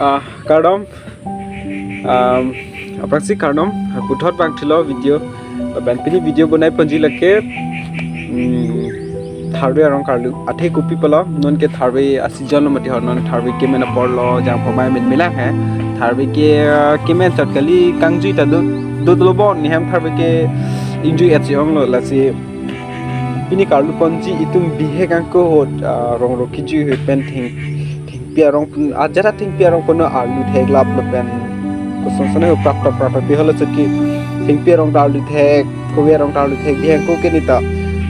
Kardom apa sih kardom puthot bang thilo video ban pini video bonai panji lake Tharve arong karlu athe kopi pala non ke Tharve asijon mati hon non Tharve ke mena porlo jang phomai min mila hai Tharve ke men chatkali kangjui ta do lobo ni ham Tharve ke injui achiong lo lasi pini karlu panji itum bihe kang ko hot rong ro kiju he pen thing piarong ajara thing piarong kono alu thek lap lo pen ko sonsane ho prak bi holo chki thing piarong alu thek ko werong alu thek bi ko ke ni ta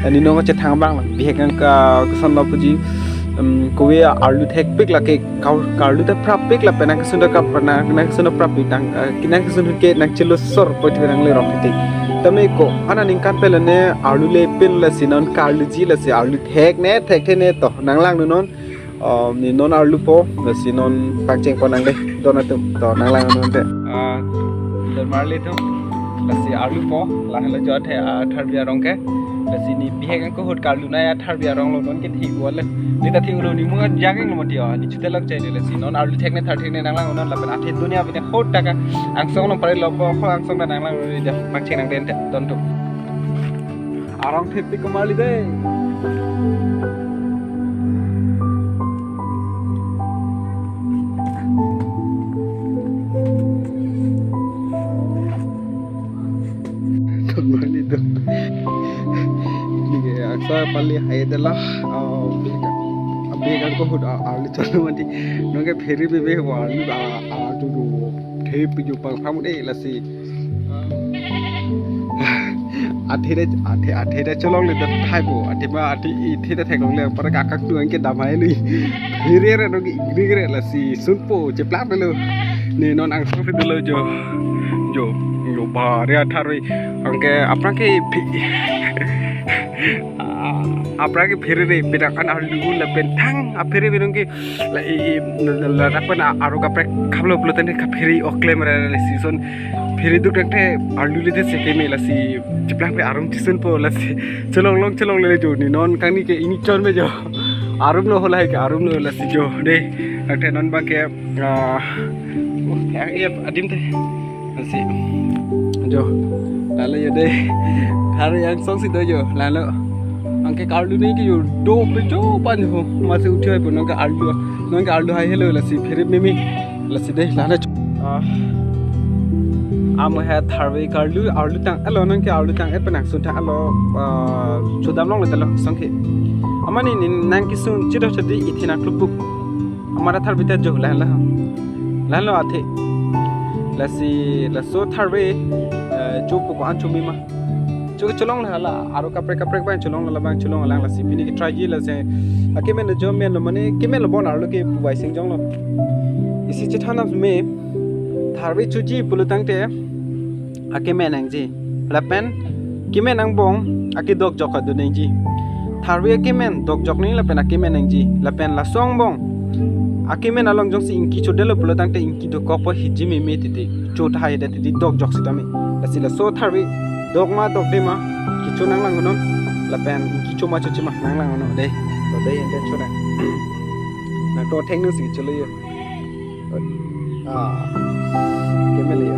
ani no che thang bang bi he kang ka son lo puji ko we alu thek pik la ke karlu ta prap pik la pen ka sunda ka pana na sunda prap bi tang kinang sunda ke nak chilo sor po tirang le rong ti tame ko ana ning kan pelane alu le pen la sinon karlu ji la se alu thek ne ne to nang lang no non ni non alu po na si non pangcheng po nang le donatum to nang lang non te dan marle to la si alu po la hala jot he Tharve rong ke la si ni bihe kan ko hot karlu na ya Tharve rong lo non ke thi wala ni ta thi lo ni mu jageng lo mati ni chute lag chai le si non alu thek ne thar thek ne nang lang non la pen athe dunia bine hot taka angsong no pare lo po angsong na nang lang de pangcheng nang den te don tu arong thep ti ko mali de itu ni aksa pali haidela abegan ko hud alu chalo mati noge pheri bebe ho alu tu du thep ju pang pham de lasi athe cholong le thai bo athe ma athe ithe ta thekong le par ka tu anke damai lui pheri re no gi gre lasi sunpo che plap le ni non ang so fi de jo ba ria Tharve angke apranke pheri re pedang an alu la pentang pheri benongke la rakpana aro ka prek khablo ploten ka pheri oklem ra le season pheri du takte alu le de seke me la si chiplang pe arum season po la si cholong le jo ni non kang ni ke ini chon me jo arum no hola ke arum no la si jo de takte non ba ke adim te si jo lalu ya deh hari yang song situ jo lalu angke karlu ni ke jo do bejo pan ho masih uthi pun angke aldu hai hello lasi pheri mimi lasi deh lalu am hai Tharve karlu tang alo nang ke aldu tang epenak sun tang alo chodam long le talo sangke amani nang ki sun chiro chadi ithina klubuk amara Tharve ta jo lalu athe laso Tharve cupu ko anchu mima cuku cholong la aro kaprek bang cholong la bang cholong la si pini ki try ji la se akimen jo men mane kimen lo bon aro ke bai sing jong lo isi chithana me Tharve chuji pulutang te akimen ang ji la pen kimen ang bong akidok jok adu nei ji Tharve akimen dok jok ni la pen akimen ang ji la pen la song bong akimen along jong si inki chodelo pulutang te inki do kopo hijimi me titi chot hai de titi dok jok sitame asila so Tharve dogma dok de ma kicho nang lang non la pen kicho ma chochi ma nang lang non de to de ente chona na to theng nu si cholo ye kemele ye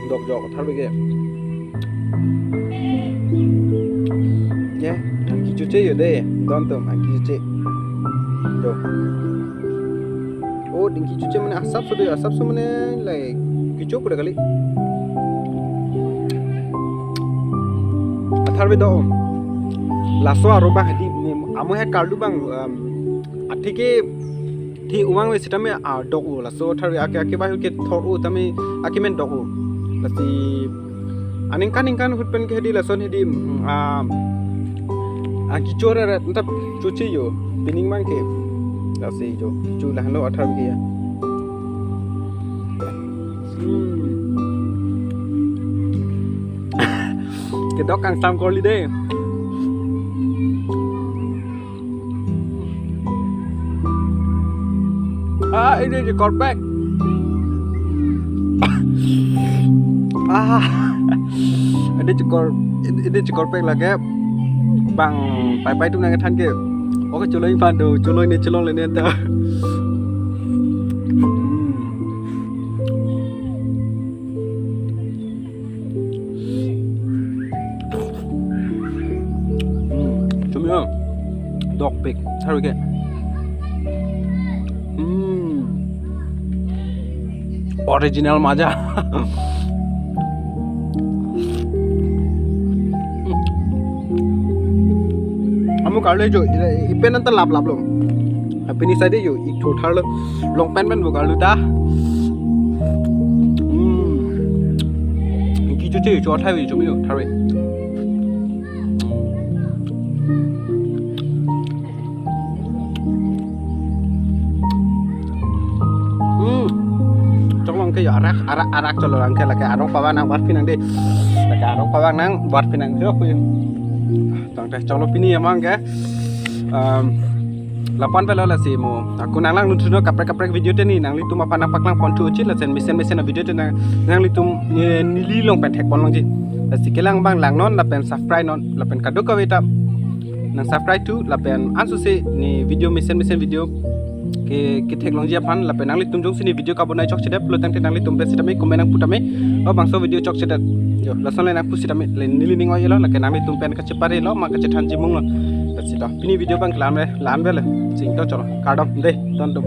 dok jok Tharve ge yeah kicho che ye de don to ma kicho che do oh ding kicho che mane asap so mane like kicho pura kali Tharve do laso aro bang hadi amu he karlu bang athike thi umang we sitame dog laso Tharve ake ba ke thor tame akimen dog lasi aning kan hutpen ke hadi lason hadi kicho ra ntap chuchi yo pining mang ke lasi jo chu la halo Tharve ya ke dok kang sam ko li de ini je call back ada cekor ini cekor pek lagi bang pai tu nang than ke oke coloi pando coloi ni celong le ne ta cuma dog pek Tharve ke original maja kamu kalau jo ipen nanti lap loh tapi ini saja jo itu thar long pen bukan lu ta gitu sih jo Tharve cuma jo Tharve cái arak cho orang kayak arok pawang nang buat pinang deh, arok pawang nang buat pinang tu aku yang, tangkap colo pini emang ke, 8 pela lah sih mo, aku nang lang nunjuk kaprek video tu ni, nang litu apa nampak lang pontu uci lah sen mesen video tu nang litu nili long pen hek pon long ji, sekilang bang lang non lapen subscribe non lapen kado kau itu, nang subscribe tu lapen ansu sih ni video mesen video ke teknologi apaan lah penang litum jong sini video kabun naik cok cedak pelutang tenang litum besi dami komen ang putame oh bangsa video cok cedak yo lasan lain aku sih dami lain nili ningo yelo lah kenang litum pen kecepare lo mak kecetan jimung lo besi dah ini video bang lan bela sing to colo kadam deh tonton